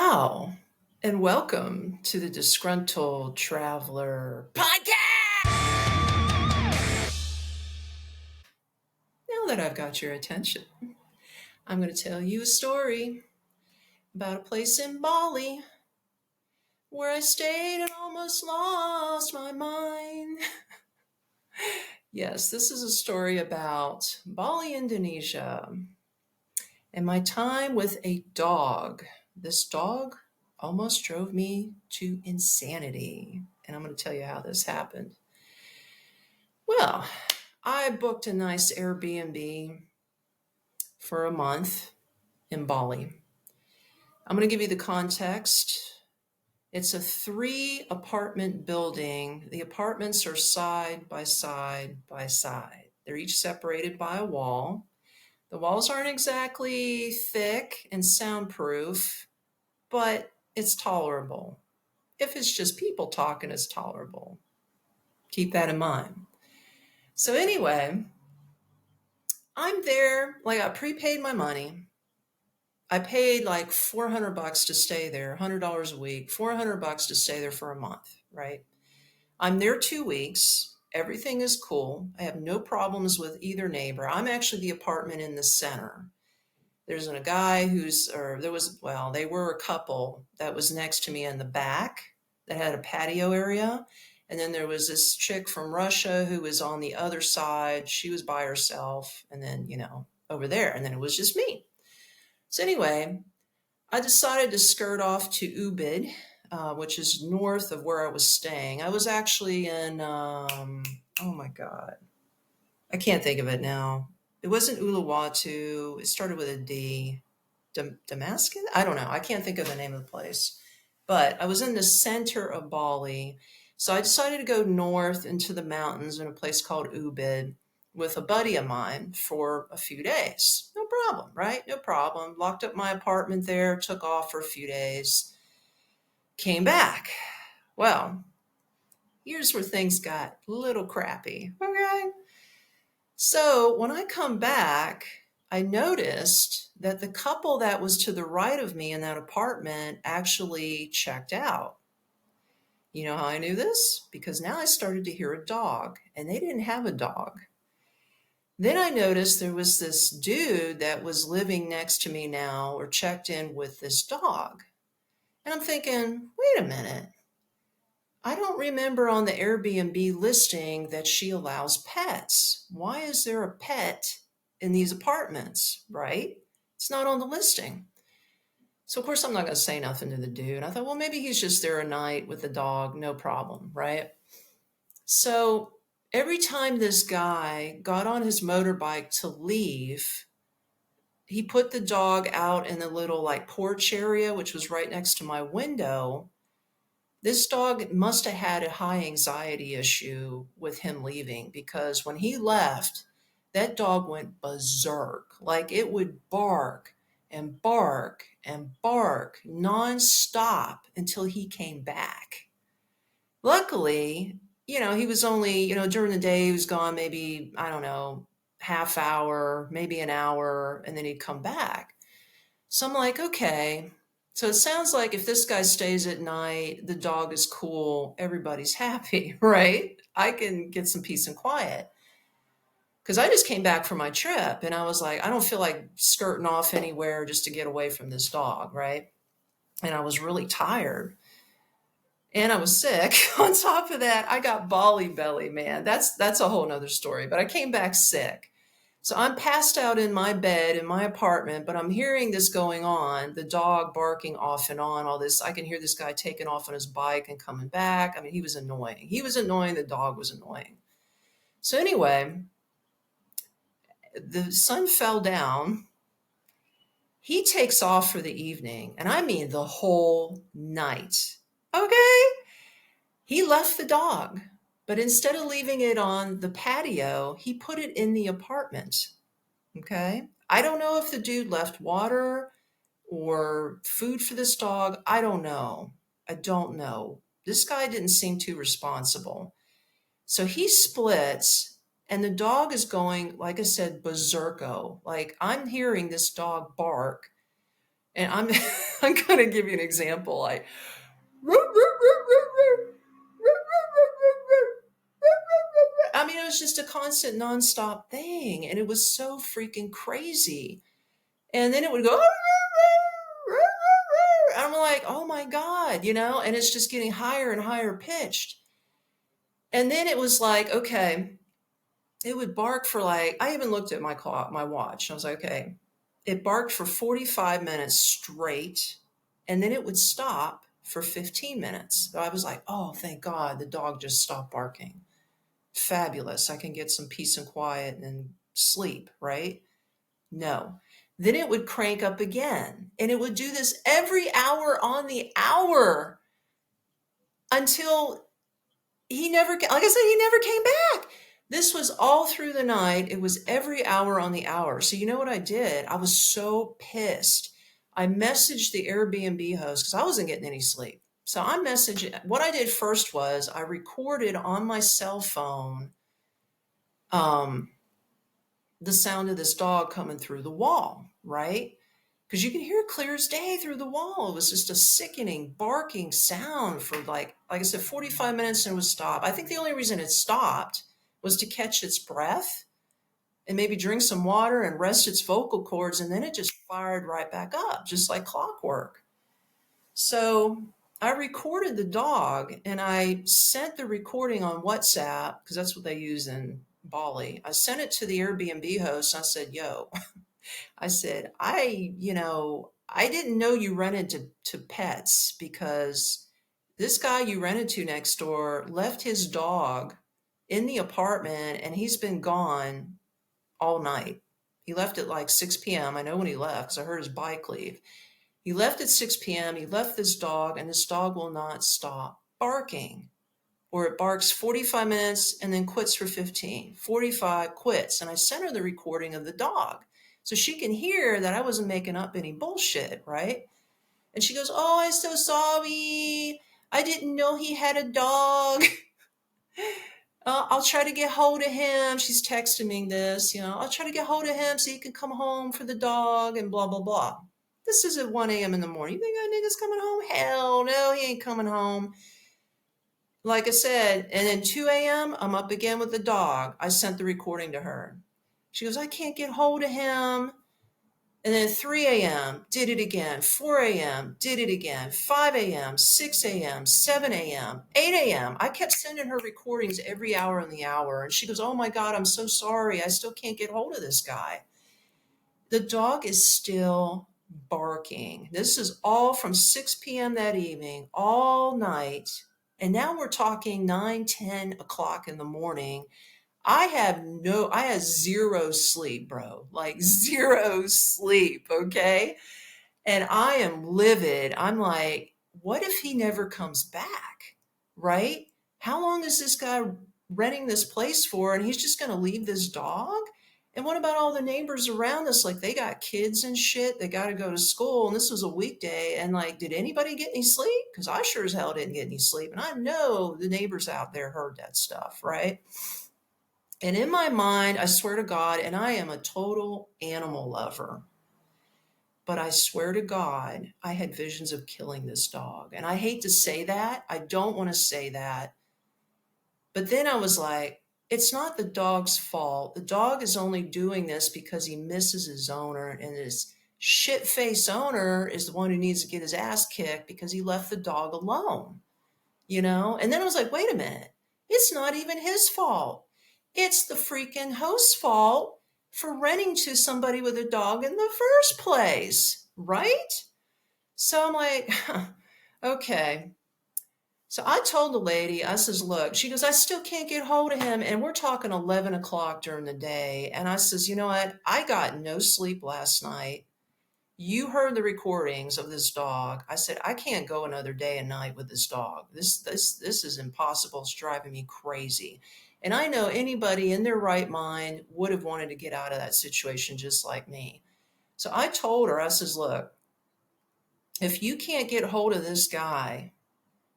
Ciao, and welcome to the Disgruntled Traveler Podcast. Now that I've got your attention, I'm going to tell you a story about a place in Bali where I stayed and almost lost my mind. Yes, this is a story about Bali, Indonesia, and my time with a dog. This dog almost drove me to insanity, and I'm going to tell you how this happened. Well, I booked a nice Airbnb for a month in Bali. I'm going to give you the context. It's a 3 apartment building. The apartments are side by side by side. They're each separated by a wall. The walls aren't exactly thick and soundproof, but it's tolerable. If it's just people talking, it's tolerable. Keep that in mind. So anyway, I'm there, like I prepaid my money. I paid like $400 to stay there, $100 a week, $400 to stay there for a month, right? I'm there 2 weeks. Everything is cool. I have no problems with either neighbor. I'm actually the apartment in the center. There's a guy they were a couple that was next to me in the back that had a patio area. And then there was this chick from Russia who was on the other side. She was by herself. And then, over there. And then it was just me. So anyway, I decided to skirt off to Ubud, which is north of where I was staying. I was actually in, oh my God, I can't think of it now. It wasn't Uluwatu. It started with a D. Damascus? I don't know. I can't think of the name of the place. But I was in the center of Bali. So I decided to go north into the mountains in a place called Ubud with a buddy of mine for a few days. No problem, right? No problem. Locked up my apartment there, took off for a few days, came back. Well, here's where things got a little crappy, okay? So when I come back, I noticed that the couple that was to the right of me in that apartment actually checked out. You know how I knew this? Because now I started to hear a dog, and they didn't have a dog. Then I noticed there was this dude that was living next to me now, or checked in with this dog. And I'm thinking, wait a minute. I don't remember on the Airbnb listing that she allows pets. Why is there a pet in these apartments, right? It's not on the listing. So, of course, I'm not going to say nothing to the dude. I thought, well, maybe he's just there a night with the dog, no problem, right? So, every time this guy got on his motorbike to leave, he put the dog out in the little like porch area, which was right next to my window. This dog must have had a high anxiety issue with him leaving, because when he left, that dog went berserk. Like it would bark and bark and bark nonstop until he came back. Luckily, he was only, during the day, he was gone maybe, I don't know, half hour, maybe an hour, and then he'd come back. So I'm like, okay. So it sounds like if this guy stays at night, the dog is cool, everybody's happy, right? I can get some peace and quiet. Because I just came back from my trip and I was like, I don't feel like skirting off anywhere just to get away from this dog, right? And I was really tired. And I was sick. On top of that, I got Bali belly, man. That's a whole nother story. But I came back sick. So I'm passed out in my bed in my apartment, but I'm hearing this going on, the dog barking off and on, all this. I can hear this guy taking off on his bike and coming back. I mean, he was annoying. He was annoying. The dog was annoying. So anyway, the sun fell down. He takes off for the evening, and I mean the whole night. Okay? He left the dog, but instead of leaving it on the patio, he put it in the apartment. Okay. I don't know if the dude left water or food for this dog. I don't know. I don't know. This guy didn't seem too responsible. So he splits, and the dog is going, like I said, berserko. Like I'm hearing this dog bark, And I'm I'm going to give you an example. Like, I mean, it was just a constant nonstop thing, and it was so freaking crazy. And then it would go, I'm like, oh my God, and it's just getting higher and higher pitched. And then it was like, okay, it would bark for like, I even looked at my clock, my watch. I was like, okay, it barked for 45 minutes straight, and then it would stop for 15 minutes. So I was like, oh, thank God the dog just stopped barking. Fabulous. I can get some peace and quiet and sleep, right? No. Then it would crank up again, and it would do this every hour on the hour until he never, like I said, he never came back. This was all through the night. It was every hour on the hour. So you know what I did? I was so pissed. I messaged the Airbnb host because I wasn't getting any sleep. So I messaged, what I did first was I recorded on my cell phone um, the sound of this dog coming through the wall, right? Because you can hear it clear as day through the wall. It was just a sickening, barking sound for like I said, 45 minutes, and it would stop. I think the only reason it stopped was to catch its breath and maybe drink some water and rest its vocal cords, and then it just fired right back up, just like clockwork. So I recorded the dog, and I sent the recording on WhatsApp because that's what they use in Bali. I sent it to the Airbnb host. I said, yo, I said, I didn't know you rented to pets because this guy you rented to next door left his dog in the apartment, and he's been gone all night. He left at like 6 p.m. I know when he left because I heard his bike leave. He left at 6 p.m. He left this dog, and this dog will not stop barking. Or it barks 45 minutes and then quits for 15. 45, quits. And I sent her the recording of the dog so she can hear that I wasn't making up any bullshit, right? And she goes, oh, I'm so sorry. I didn't know he had a dog. I'll try to get hold of him. She's texting me this, I'll try to get hold of him so he can come home for the dog and blah, blah, blah. This is at 1 a.m. in the morning. You think that nigga's coming home? Hell no, he ain't coming home. Like I said, and then 2 a.m., I'm up again with the dog. I sent the recording to her. She goes, I can't get hold of him. And then 3 a.m., did it again. 4 a.m., did it again. 5 a.m., 6 a.m., 7 a.m., 8 a.m. I kept sending her recordings every hour on the hour. And she goes, oh my God, I'm so sorry. I still can't get hold of this guy. The dog is still barking. This is all from 6 p.m. that evening, all night. And now we're talking 9, 10 o'clock in the morning. I had zero sleep, bro. Like zero sleep, okay? And I am livid. I'm like, what if he never comes back? Right? How long is this guy renting this place for? And he's just going to leave this dog? And what about all the neighbors around us? Like, they got kids and shit. They got to go to school. And this was a weekday. And like, did anybody get any sleep? Because I sure as hell didn't get any sleep. And I know the neighbors out there heard that stuff, right? And in my mind, I swear to God, and I am a total animal lover, but I swear to God, I had visions of killing this dog. And I hate to say that. I don't want to say that. But then I was like, it's not the dog's fault. The dog is only doing this because he misses his owner, and his shit-faced owner is the one who needs to get his ass kicked because he left the dog alone, And then I was like, wait a minute. It's not even his fault. It's the freaking host's fault for renting to somebody with a dog in the first place, right? So I'm like, okay. So I told the lady, I says, look, she goes, I still can't get hold of him. And we're talking 11 o'clock during the day. And I says, you know what? I got no sleep last night. You heard the recordings of this dog. I said, I can't go another day and night with this dog. This is impossible. It's driving me crazy. And I know anybody in their right mind would have wanted to get out of that situation just like me. So I told her, I says, look, if you can't get hold of this guy,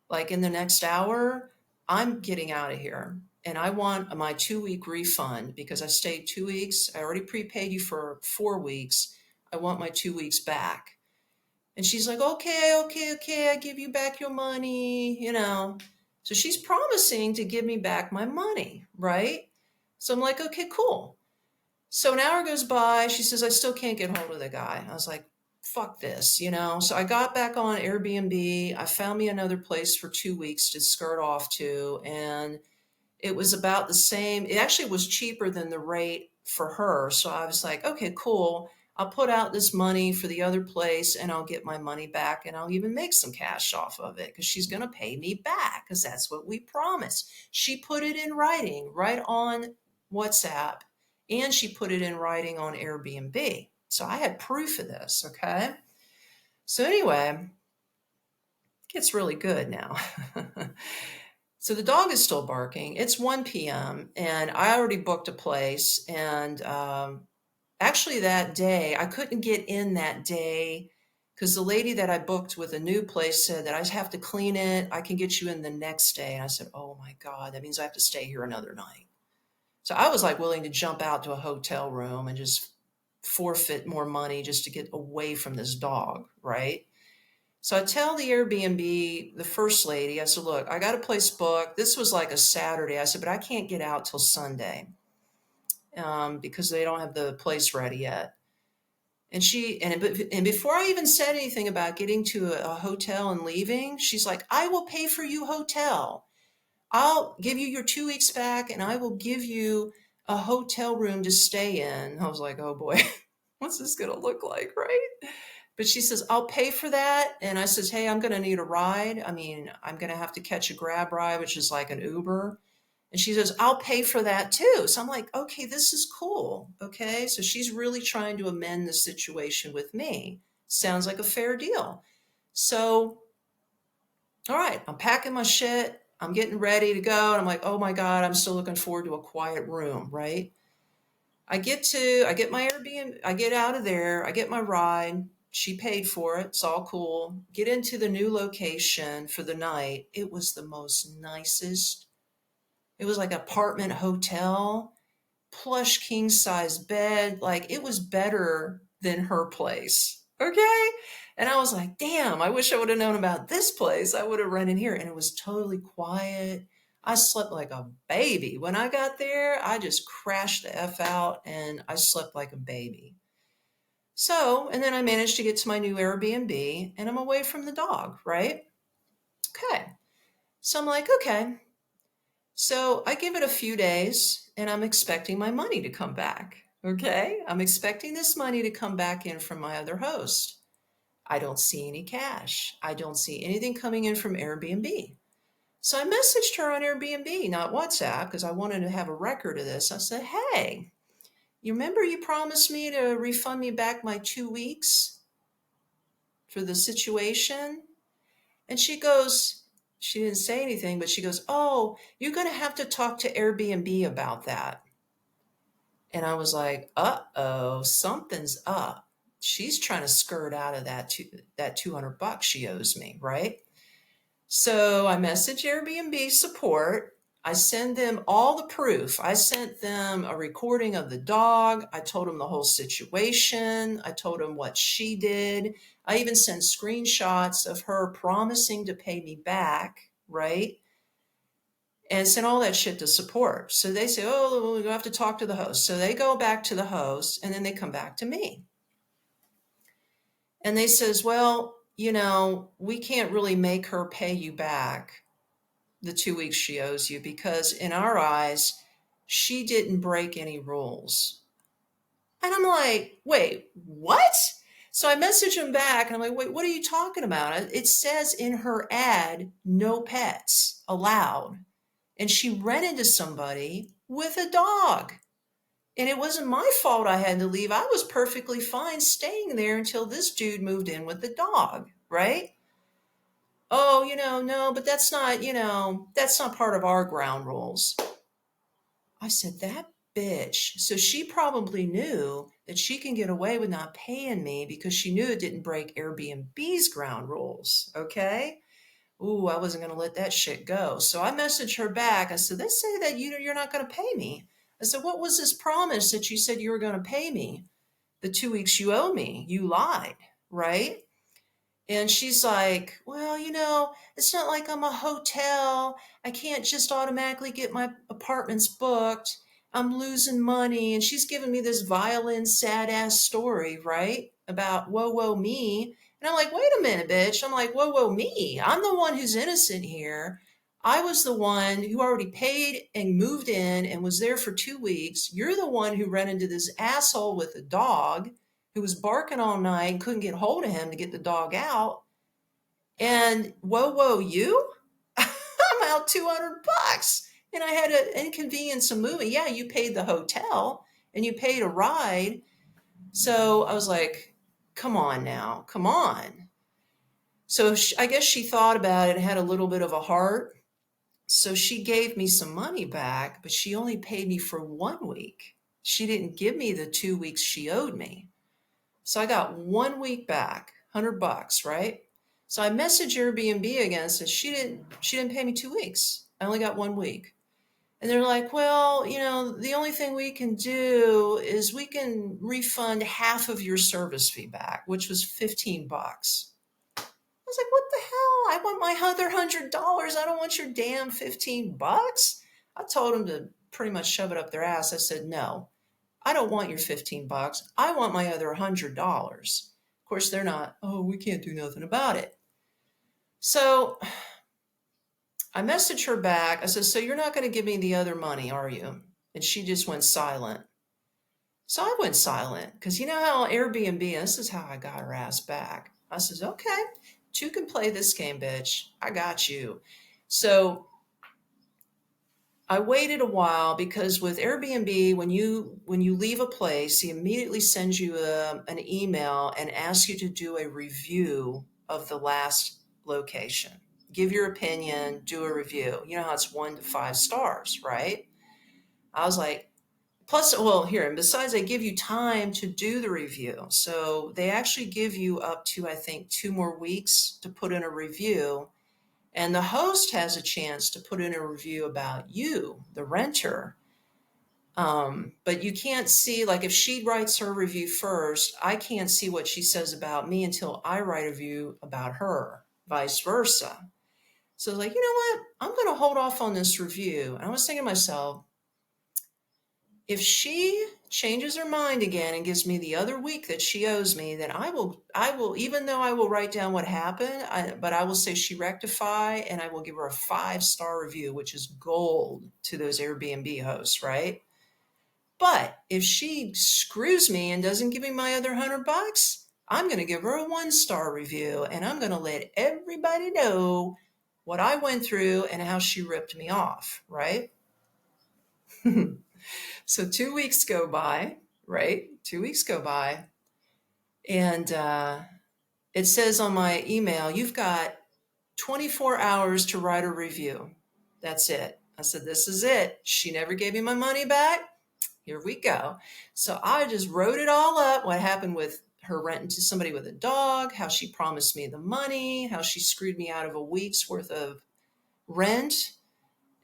like in the next hour, I'm getting out of here. And I want my 2-week refund because I stayed 2 weeks. I already prepaid you for 4 weeks. I want my 2 weeks back. And she's like, okay, okay, okay, I give you back your money. So she's promising to give me back my money, right? So I'm like, okay, cool. So an hour goes by. She says, I still can't get hold of the guy. I was like, fuck this. So I got back on Airbnb. I found me another place for 2 weeks to skirt off to. And it was about the same. It actually was cheaper than the rate for her. So I was like, okay, cool. I'll put out this money for the other place and I'll get my money back and I'll even make some cash off of it because she's going to pay me back because that's what we promised. She put it in writing right on WhatsApp and she put it in writing on Airbnb. So I had proof of this. Okay. So anyway, it gets really good now. So the dog is still barking. It's 1 p.m. and I already booked a place. And actually, that day, I couldn't get in that day because the lady that I booked with a new place said that I have to clean it. I can get you in the next day. And I said, oh my God, that means I have to stay here another night. So I was like willing to jump out to a hotel room and just forfeit more money just to get away from this dog, right? So I tell the Airbnb, the first lady, I said, look, I got a place booked. This was like a Saturday. I said, but I can't get out till Sunday because they don't have the place ready yet. And before I even said anything about getting to a hotel and leaving, she's like, I will pay for you hotel. I'll give you your 2 weeks back and I will give you a hotel room to stay in. I was like, oh boy, what's this going to look like, right? But she says, I'll pay for that. And I says, hey, I'm going to need a ride. I mean, I'm going to have to catch a grab ride, which is like an Uber. And she says, I'll pay for that too. So I'm like, okay, this is cool. Okay. So she's really trying to amend the situation with me. Sounds like a fair deal. So, all right, I'm packing my shit. I'm getting ready to go. And I'm like, oh my God, I'm still looking forward to a quiet room, right? I get my Airbnb, I get out of there, I get my ride. She paid for it. It's all cool. Get into the new location for the night. It was the most nicest. It was like an apartment hotel, plush king size bed. Like it was better than her place. Okay. And I was like, damn, I wish I would have known about this place. I would have run in here. And it was totally quiet. I slept like a baby. When I got there, I just crashed the F out and I slept like a baby. So, and then I managed to get to my new Airbnb and I'm away from the dog, right? Okay. So I'm like, okay. So I give it a few days and I'm expecting my money to come back. Okay. I'm expecting this money to come back in from my other host. I don't see any cash. I don't see anything coming in from Airbnb. So I messaged her on Airbnb, not WhatsApp, because I wanted to have a record of this. I said, hey, you remember you promised me to refund me back my 2 weeks for the situation? And she didn't say anything, but she goes, oh, you're going to have to talk to Airbnb about that. And I was like, uh-oh, something's up. She's trying to skirt out of that $200 she owes me, right? So I message Airbnb support. I send them all the proof. I sent them a recording of the dog. I told them the whole situation. I told them what she did. I even sent screenshots of her promising to pay me back, right? And sent all that shit to support. So they say, oh, we'll have to talk to the host. So they go back to the host and then they come back to me. And they says, well, we can't really make her pay you back the 2 weeks she owes you because in our eyes, she didn't break any rules. And I'm like, wait, what? So I message him back and I'm like, wait, what are you talking about? It says in her ad, no pets allowed. And she ran into somebody with a dog. And it wasn't my fault I had to leave. I was perfectly fine staying there until this dude moved in with the dog, right? Oh, no, but that's not part of our ground rules. I said, that bitch. So she probably knew that she can get away with not paying me because she knew it didn't break Airbnb's ground rules. Okay. Ooh, I wasn't going to let that shit go. So I messaged her back. I said, they say that you're not going to pay me. I said, what was this promise that you said you were going to pay me? The 2 weeks you owe me? You lied, right? And she's like, well, it's not like I'm a hotel. I can't just automatically get my apartments booked. I'm losing money. And she's giving me this violin, sad ass story, right? About whoa, whoa, me. And I'm like, wait a minute, bitch. I'm like, whoa, whoa, me. I'm the one who's innocent here. I was the one who already paid and moved in and was there for 2 weeks. You're the one who ran into this asshole with a dog who was barking all night and couldn't get hold of him to get the dog out. And whoa, whoa, you? I'm out $200 and I had to inconvenience a movie. Yeah, you paid the hotel and you paid a ride. So I was like, come on now, come on. So I guess she thought about it and had a little bit of a heart. So she gave me some money back, but she only paid me for 1 week. She didn't give me the 2 weeks she owed me. So I got 1 week back, $100, right? So I messaged Airbnb again and said she didn't pay me 2 weeks. I only got 1 week. And they're like, well, the only thing we can do is we can refund half of your service fee back, which was $15. I was like, what the hell? I want my other $100. I don't want your damn $15. I told them to pretty much shove it up their ass. I said, no, I don't want your $15. I want my other $100. Of course, they're not, oh, we can't do nothing about it. So I messaged her back. I said, so you're not going to give me the other money, are you? And she just went silent. So I went silent because you know how Airbnb, this is how I got her ass back. I says, okay, two can play this game, bitch. I got you. So I waited a while because with Airbnb, when you leave a place, he immediately sends you an email and asks you to do a review of the last location. Give your opinion, do a review. You know how it's 1 to 5 stars, right? I was like, plus, well, here, and besides, they give you time to do the review. So they actually give you up to, I think, 2 more weeks to put in a review. And the host has a chance to put in a review about you, the renter. But you can't see, like if she writes her review first, I can't see what she says about me until I write a review about her, vice versa. So I was like, you know what? I'm going to hold off on this review. And I was thinking to myself, if she changes her mind again and gives me the other week that she owes me, then I will, even though I will write down what happened, but I will say she rectified and I will give her a 5-star review, which is gold to those Airbnb hosts, right? But if she screws me and doesn't give me my other $100, I'm going to give her a 1-star review and I'm going to let everybody know what I went through and how she ripped me off, right? So 2 weeks go by, right? 2 weeks go by, and it says on my email, you've got 24 hours to write a review. That's it. I said, this is it. She never gave me my money back. Here we go. So I just wrote it all up, what happened with her renting to somebody with a dog, how she promised me the money, how she screwed me out of a week's worth of rent,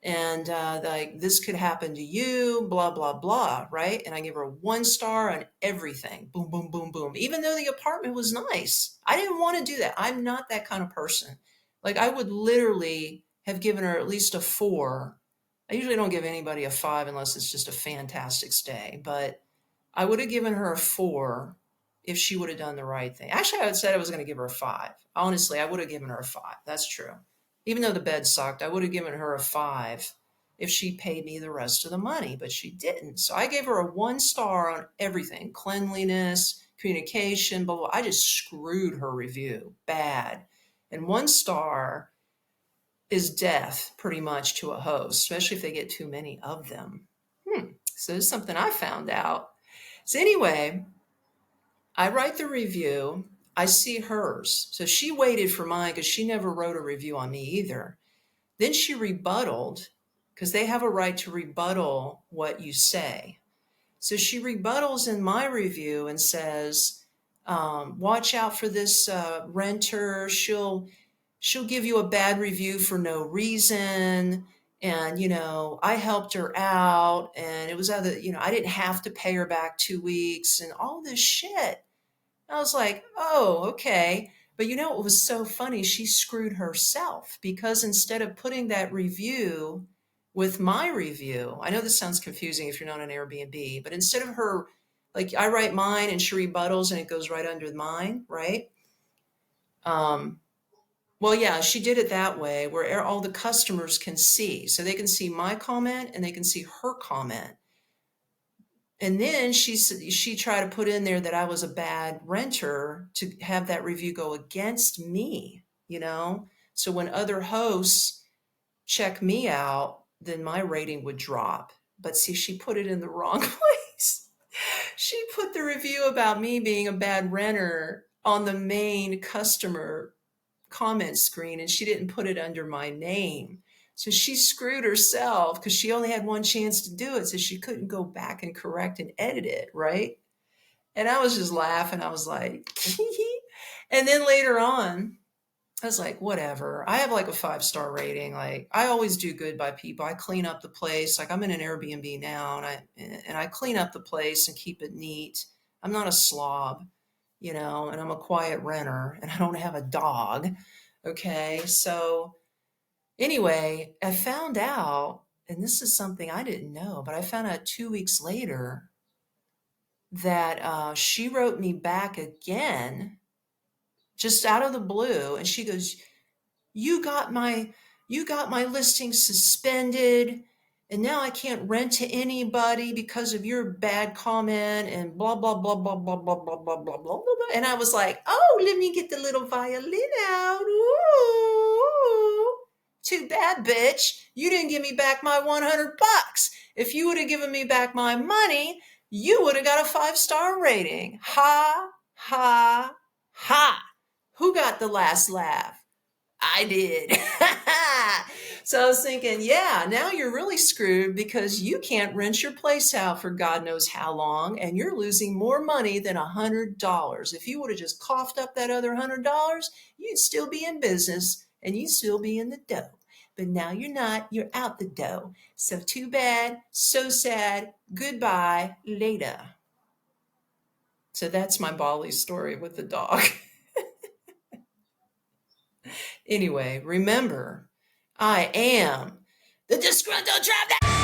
and like this could happen to you, blah blah blah, right? And I give her a 1-star on everything. Boom boom boom boom. Even though the apartment was nice, I didn't want to do that. I'm not that kind of person. Like I would literally have given her at least a 4. I usually don't give anybody a 5 unless it's just a fantastic stay, but I would have given her a 4 if she would have done the right thing. Actually, I had said I was going to give her a 5. Honestly, I would have given her a 5. That's true. Even though the bed sucked, I would have given her a 5 if she paid me the rest of the money, but she didn't. So I gave her a 1-star on everything, cleanliness, communication, blah, blah. I just screwed her review bad. And 1-star is death pretty much to a host, especially if they get too many of them. So this is something I found out. So anyway, I write the review. I see hers. So she waited for mine because she never wrote a review on me either. Then she rebutted, because they have a right to rebuttal what you say. So she rebuttals in my review and says, watch out for this renter. She'll give you a bad review for no reason. And, I helped her out and it was I didn't have to pay her back 2 weeks and all this shit. I was like, oh, okay. But you know what was so funny? She screwed herself because instead of putting that review with my review, I know this sounds confusing if you're not on Airbnb, but instead of her, like I write mine and she rebuttals and it goes right under mine, right? Um, well, yeah, she did it that way where all the customers can see. So they can see my comment and they can see her comment. And then she tried to put in there that I was a bad renter to have that review go against me, you know? So when other hosts check me out, then my rating would drop. But see, she put it in the wrong place. She put the review about me being a bad renter on the main customer comment screen and she didn't put it under my name. So she screwed herself because she only had one chance to do it. So she couldn't go back and correct and edit it, right? And I was just laughing. I was like, and then later on, I was like, whatever. I have like a 5-star rating. Like I always do good by people. I clean up the place. Like I'm in an Airbnb now and I clean up the place and keep it neat. I'm not a slob, you know, and I'm a quiet renter and I don't have a dog. Okay. So anyway, I found out, and this is something I didn't know, but I found out 2 weeks later that she wrote me back again, just out of the blue. And she goes, you got my listing suspended and now I can't rent to anybody because of your bad comment and blah blah blah blah blah blah blah blah blah blah blah. And I was like, oh, let me get the little violin out. Ooh. Too bad, bitch. You didn't give me back my $100. If you would have given me back my money, you would have got a 5-star rating. Ha ha ha. Who got the last laugh? I did. So I was thinking, yeah, now you're really screwed because you can't rent your place out for God knows how long, and you're losing more money than $100. If you would have just coughed up that other $100, you'd still be in business and you'd still be in the dough. But now you're not, you're out the dough. So too bad, so sad, goodbye, later. So that's my Bali story with the dog. Anyway, remember, I am the disgruntled traveler.